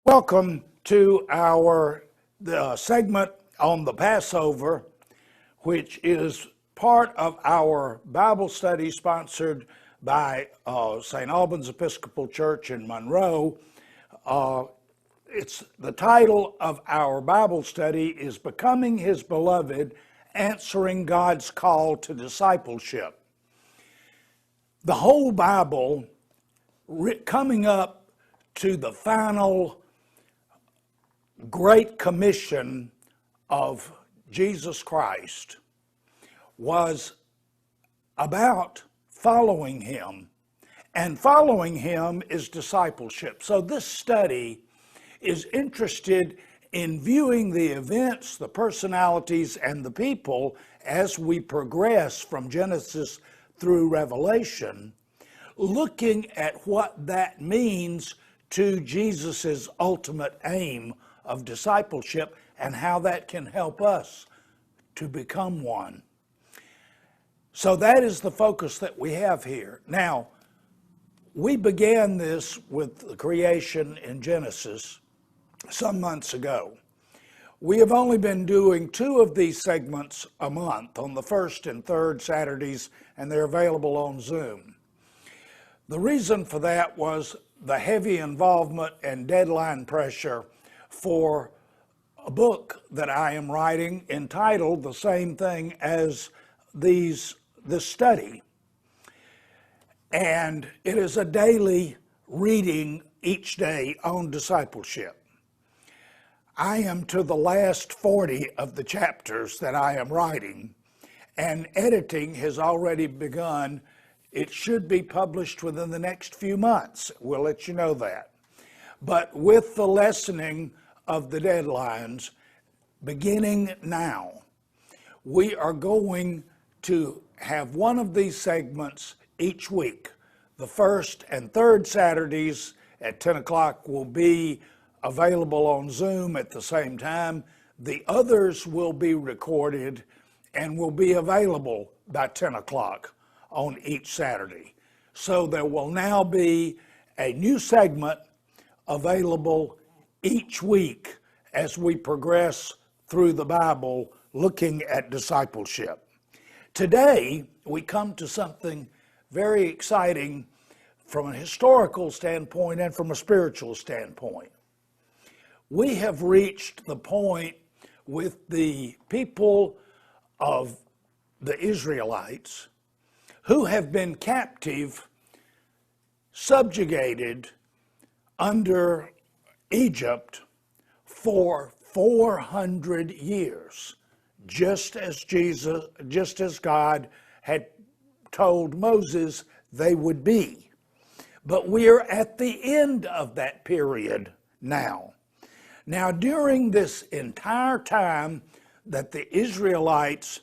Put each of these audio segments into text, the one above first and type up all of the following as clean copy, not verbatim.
Welcome to our segment on the Passover, which is part of our Bible study sponsored by St. Albans Episcopal Church in Monroe. It's the title of our Bible study is Becoming His Beloved, Answering God's Call to Discipleship. The whole Bible, coming up to the final Great Commission of Jesus Christ, was about following Him, and following Him is discipleship. So this study is interested in viewing the events, the personalities, and the people as we progress from Genesis through Revelation, looking at what that means to Jesus's ultimate aim of discipleship and how that can help us to become one. So that is the focus that we have here. Now, we began this with the creation in Genesis some months ago. We have only been doing 2 of these segments a month on the first and third Saturdays, and they're available on Zoom. The reason for that was the heavy involvement and deadline pressure for a book that I am writing entitled the same thing as this study. And it is a daily reading each day on discipleship. I am to the last 40 of the chapters that I am writing, and editing has already begun. It should be published within the next few months. We'll let you know that. But with the lessening of the deadlines, beginning now, we are going to have one of these segments each week. The first and third Saturdays at 10 o'clock will be available on Zoom at the same time. The others will be recorded and will be available by 10 o'clock on each Saturday. So there will now be a new segment available each week as we progress through the Bible looking at discipleship. Today, we come to something very exciting from a historical standpoint and from a spiritual standpoint. We have reached the point with the people of the Israelites who have been captive, subjugated under Egypt for 400 years, just as God had told Moses they would be. But we are at the end of that period now. Now, during this entire time that the Israelites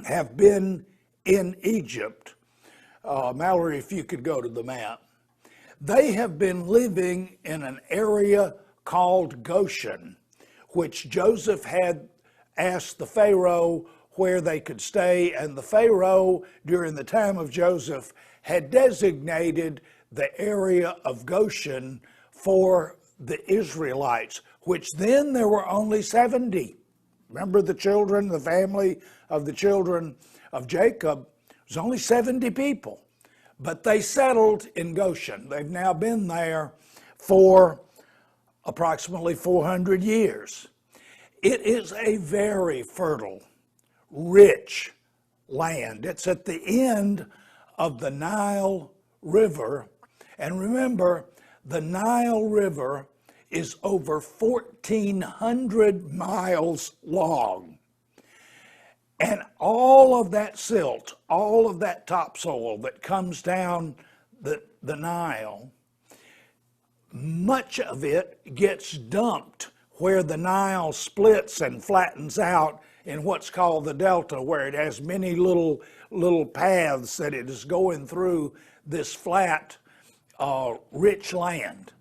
have been in Egypt, Mallory, if you could go to the map, they have been living in an area called Goshen, which Joseph had asked the Pharaoh where they could stay, and the Pharaoh, during the time of Joseph, had designated the area of Goshen for the Israelites, which then there were only 70. Remember the family of the children of Jacob, it was only 70 people. But they settled in Goshen. They've now been there for approximately 400 years. It is a very fertile, rich land. It's at the end of the Nile River. And remember, the Nile River is over 1,400 miles long. And all of that silt, all of that topsoil that comes down the Nile, much of it gets dumped where the Nile splits and flattens out in what's called the Delta, where it has many little paths that it is going through this flat, rich land.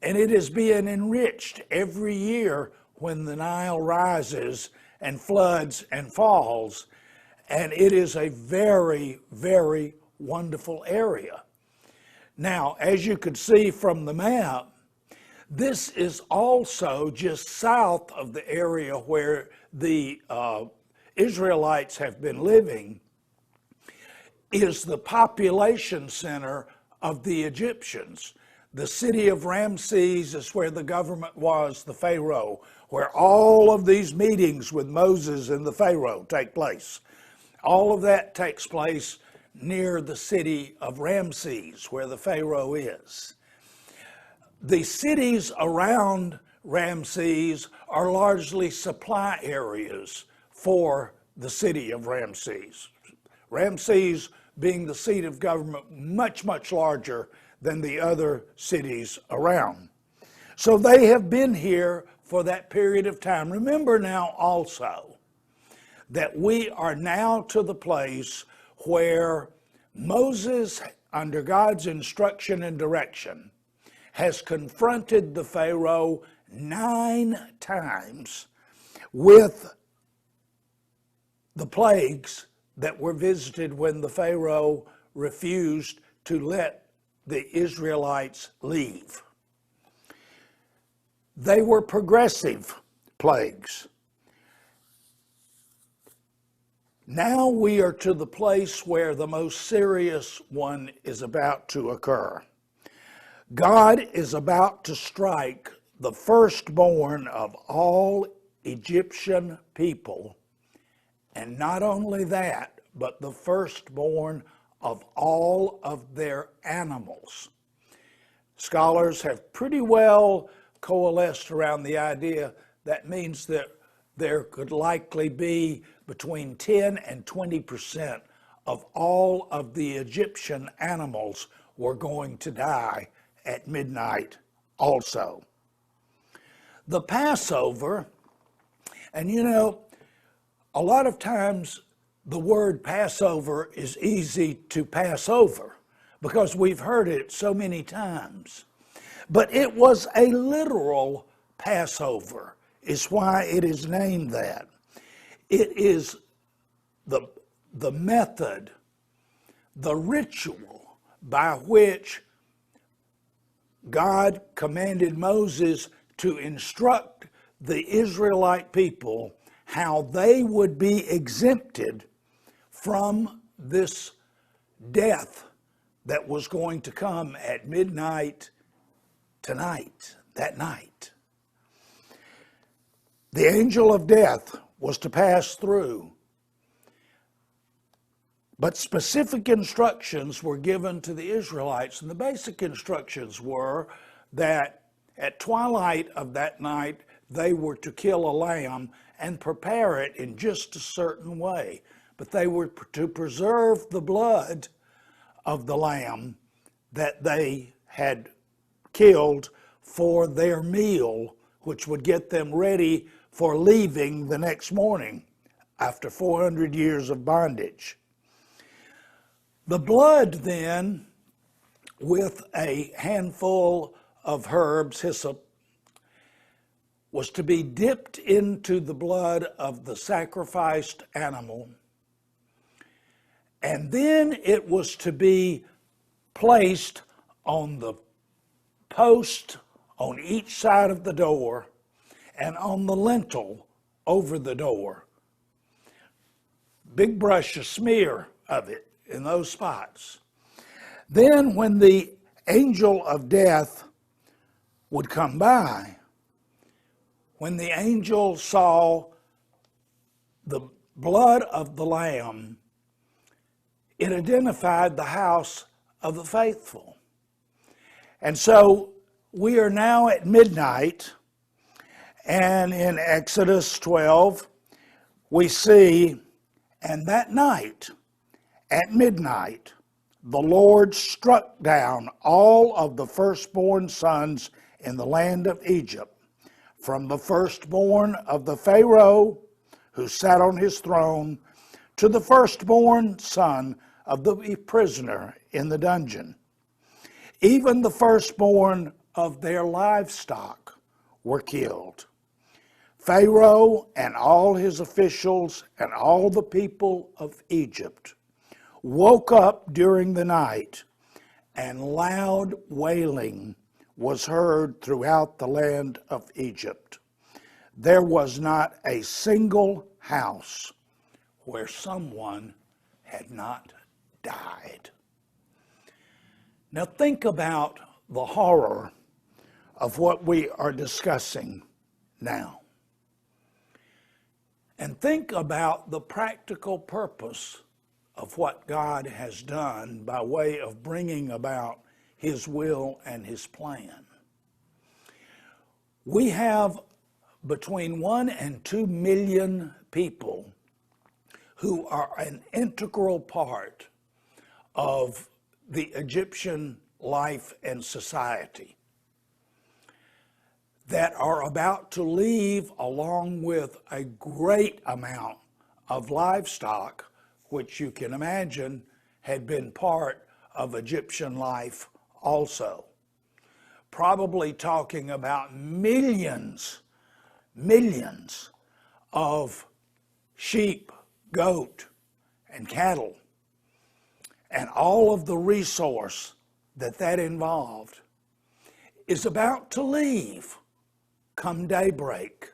And it is being enriched every year when the Nile rises and floods and falls. And it is a very, very wonderful area. Now, as you could see from the map, This is also just south of the area where the Israelites have been living, is the population center of the Egyptians. The city of Ramses is where the government was, the Pharaoh, where all of these meetings with Moses and the Pharaoh take place. All of that takes place near the city of Ramses, where the Pharaoh is. The cities around Ramses are largely supply areas for the city of Ramses. Ramses being the seat of government much, much larger than the other cities around. So they have been here for that period of time. Remember now also that we are now to the place where Moses, under God's instruction and direction, has confronted the Pharaoh 9 times with the plagues that were visited when the Pharaoh refused to let the Israelites leave. They were progressive plagues. Now we are to the place where the most serious one is about to occur. God is about to strike the firstborn of all Egyptian people. And not only that, but the firstborn of all of their animals. Scholars have pretty well coalesced around the idea that means that there could likely be between 10 and 20% of all of the Egyptian animals were going to die at midnight also. The Passover, and you know, a lot of times the word Passover is easy to pass over because we've heard it so many times. But it was a literal Passover, is why it is named that. It is the method, the ritual by which God commanded Moses to instruct the Israelite people how they would be exempted from this death that was going to come at midnight tonight, that night. The angel of death was to pass through, but specific instructions were given to the Israelites, and the basic instructions were that at twilight of that night they were to kill a lamb and prepare it in just a certain way, but they were to preserve the blood of the lamb that they had killed for their meal, which would get them ready for leaving the next morning after 400 years of bondage. The blood then, with a handful of herbs, hyssop, was to be dipped into the blood of the sacrificed animal, and then it was to be placed on the post on each side of the door and on the lintel over the door. Big brush, a smear of it in those spots. Then when the angel of death would come by, when the angel saw the blood of the lamb, it identified the house of the faithful. And so we are now at midnight, and in Exodus 12, we see, and that night, at midnight, the Lord struck down all of the firstborn sons in the land of Egypt, from the firstborn of the Pharaoh who sat on his throne to the firstborn son of the prisoner in the dungeon. Even the firstborn of their livestock were killed. Pharaoh and all his officials and all the people of Egypt woke up during the night, and loud wailing was heard throughout the land of Egypt. There was not a single house where someone had not died. Now think about the horror of what we are discussing now. And think about the practical purpose of what God has done by way of bringing about His will and His plan. We have between 1 and 2 million people who are an integral part of the Egyptian life and society that are about to leave, along with a great amount of livestock, which you can imagine had been part of Egyptian life also. Probably talking about millions of sheep, goat, and cattle, and all of the resource that involved is about to leave come daybreak.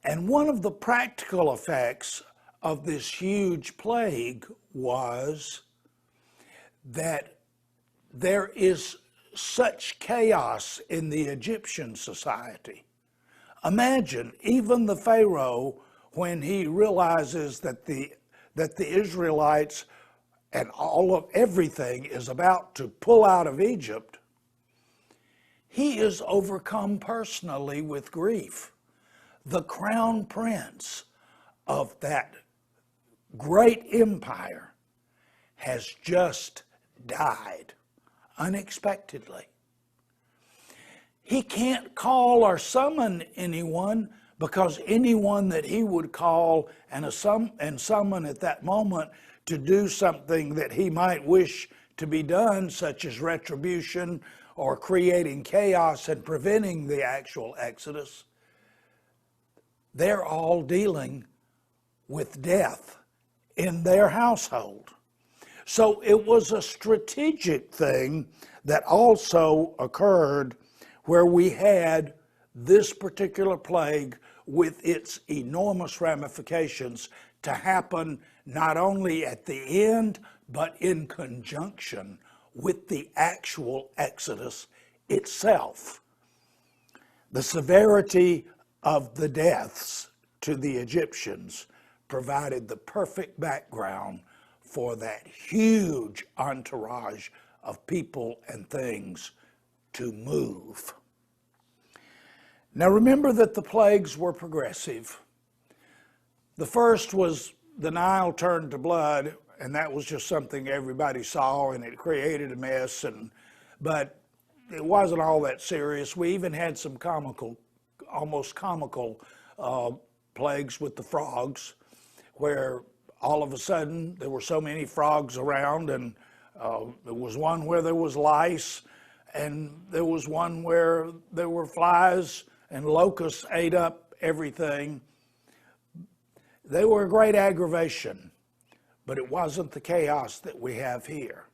And one of the practical effects of this huge plague was that there is such chaos in the Egyptian society. Imagine even the Pharaoh, when he realizes that the Israelites and all of everything is about to pull out of Egypt, he is overcome personally with grief. The crown prince of that great empire has just died unexpectedly. He can't call or summon anyone, because anyone that he would call and summon at that moment to do something that he might wish to be done, such as retribution or creating chaos and preventing the actual exodus, they're all dealing with death in their household. So it was a strategic thing that also occurred, where we had this particular plague with its enormous ramifications to happen not only at the end, but in conjunction with the actual Exodus itself. The severity of the deaths to the Egyptians provided the perfect background for that huge entourage of people and things to move. Now remember that the plagues were progressive. The first was the Nile turned to blood, and that was just something everybody saw, and it created a mess, but it wasn't all that serious. We even had some almost comical plagues with the frogs, where all of a sudden there were so many frogs around, and there was one where there was lice, and there was one where there were flies, and locusts ate up everything. They were a great aggravation, but it wasn't the chaos that we have here.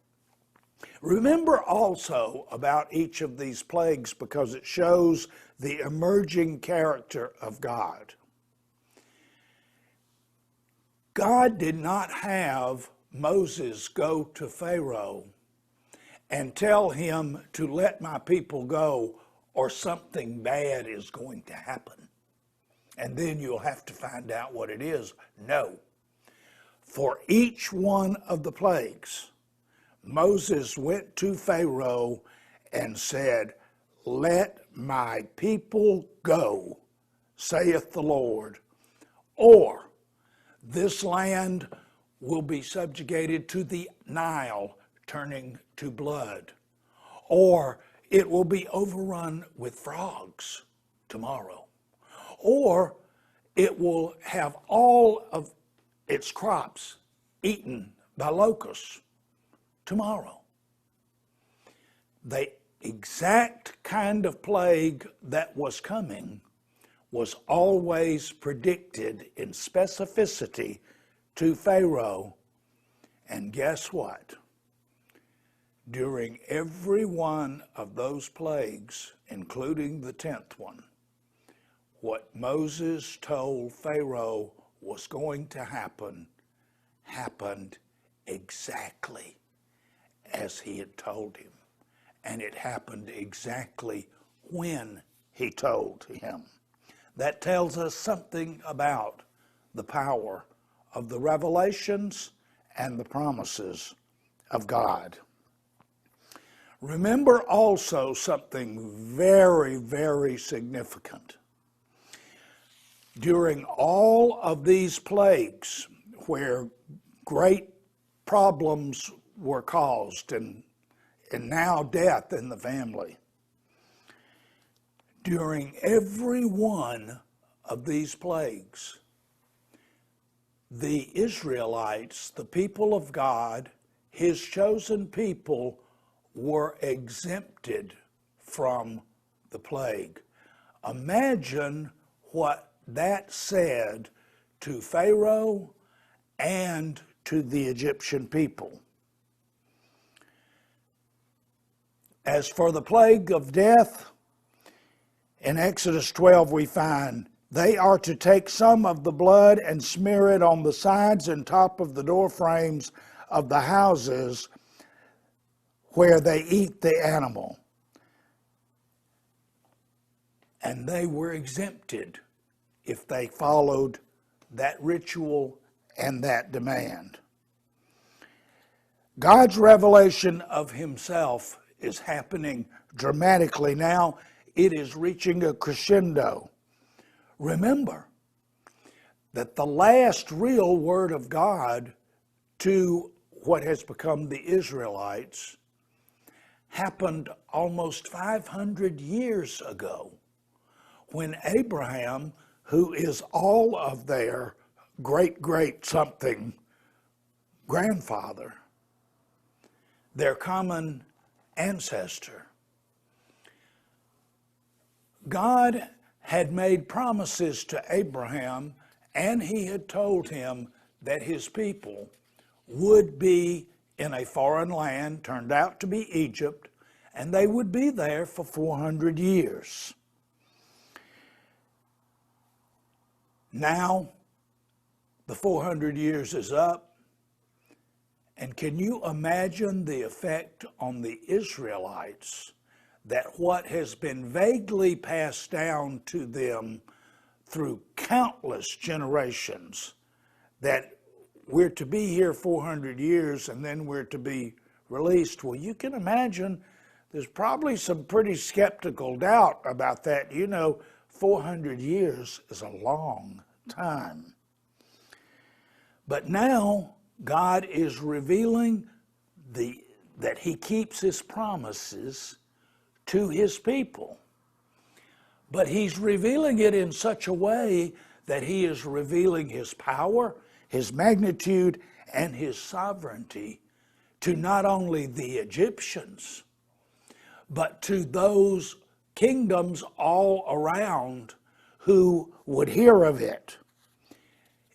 Remember also about each of these plagues, because it shows the emerging character of God. God did not have Moses go to Pharaoh and tell him to let my people go, or something bad is going to happen, and then you'll have to find out what it is. No. For each one of the plagues, Moses went to Pharaoh and said, "Let my people go, saith the Lord, or this land will be subjugated to the Nile, turning to blood, or it will be overrun with frogs tomorrow, or it will have all of its crops eaten by locusts tomorrow." The exact kind of plague that was coming was always predicted in specificity to Pharaoh. And guess what? during every one of those plagues, including the 10th one, what Moses told Pharaoh was going to happen happened exactly as he had told him. And it happened exactly when he told him. That tells us something about the power of the revelations and the promises of God. Remember also something very, very significant. During all of these plagues where great problems were caused and now death in the family, during every one of these plagues, the Israelites, the people of God, his chosen people, were exempted from the plague. Imagine what that said to Pharaoh and to the Egyptian people. As for the plague of death, in Exodus 12 we find, they are to take some of the blood and smear it on the sides and top of the door frames of the houses where they eat the animal. And they were exempted if they followed that ritual and that demand. God's revelation of himself is happening dramatically now. It is reaching a crescendo. Remember that the last real word of God to what has become the Israelites happened almost 500 years ago, when Abraham, who is all of their great something grandfather, their common ancestor, God had made promises to Abraham, and he had told him that his people would be in a foreign land, turned out to be Egypt, and they would be there for 400 years. Now, the 400 years is up, and can you imagine the effect on the Israelites that what has been vaguely passed down to them through countless generations, that we're to be here 400 years and then we're to be released? Well, you can imagine there's probably some pretty skeptical doubt about that. 400 years is a long time. But now God is revealing that he keeps his promises to his people. But he's revealing it in such a way that he is revealing his power, his magnitude, and his sovereignty to not only the Egyptians, but to those kingdoms all around who would hear of it.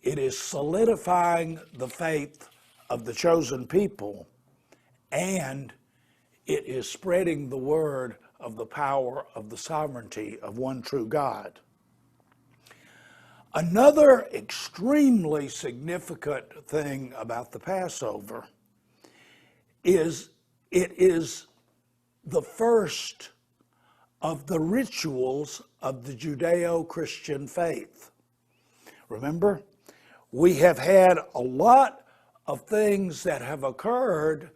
It is solidifying the faith of the chosen people, and it is spreading the word of the power of the sovereignty of one true God. Another extremely significant thing about the Passover is it is the first of the rituals of the Judeo-Christian faith. Remember, we have had a lot of things that have occurred,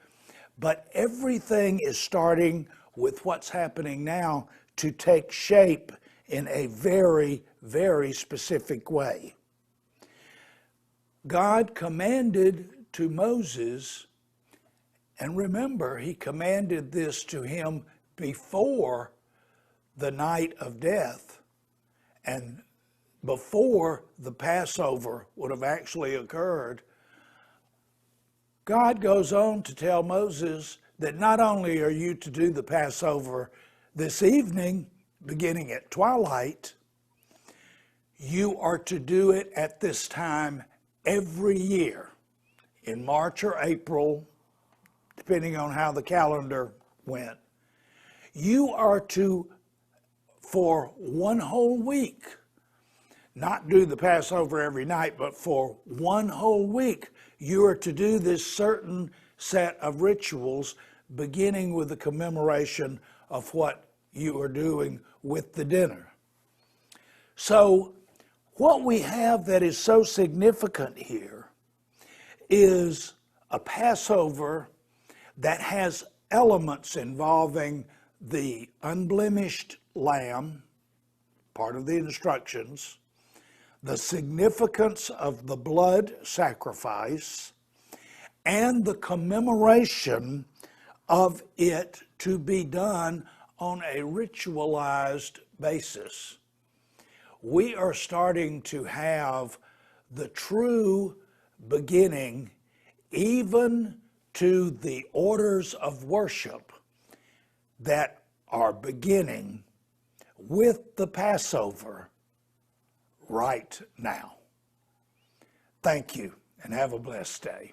but everything is starting with what's happening now to take shape in a very, very specific way. God commanded to Moses, and remember, he commanded this to him before the night of death and before the Passover would have actually occurred. God goes on to tell Moses that not only are you to do the Passover this evening, beginning at twilight, you are to do it at this time every year, in March or April, depending on how the calendar went. You are to, for one whole week, not do the Passover every night, but for one whole week, you are to do this certain set of rituals, beginning with the commemoration of what you are doing with the dinner. So, what we have that is so significant here is a Passover that has elements involving the unblemished lamb, part of the instructions, the significance of the blood sacrifice, and the commemoration of it to be done on a ritualized basis. We are starting to have the true beginning even to the orders of worship that are beginning with the Passover right now. Thank you, and have a blessed day.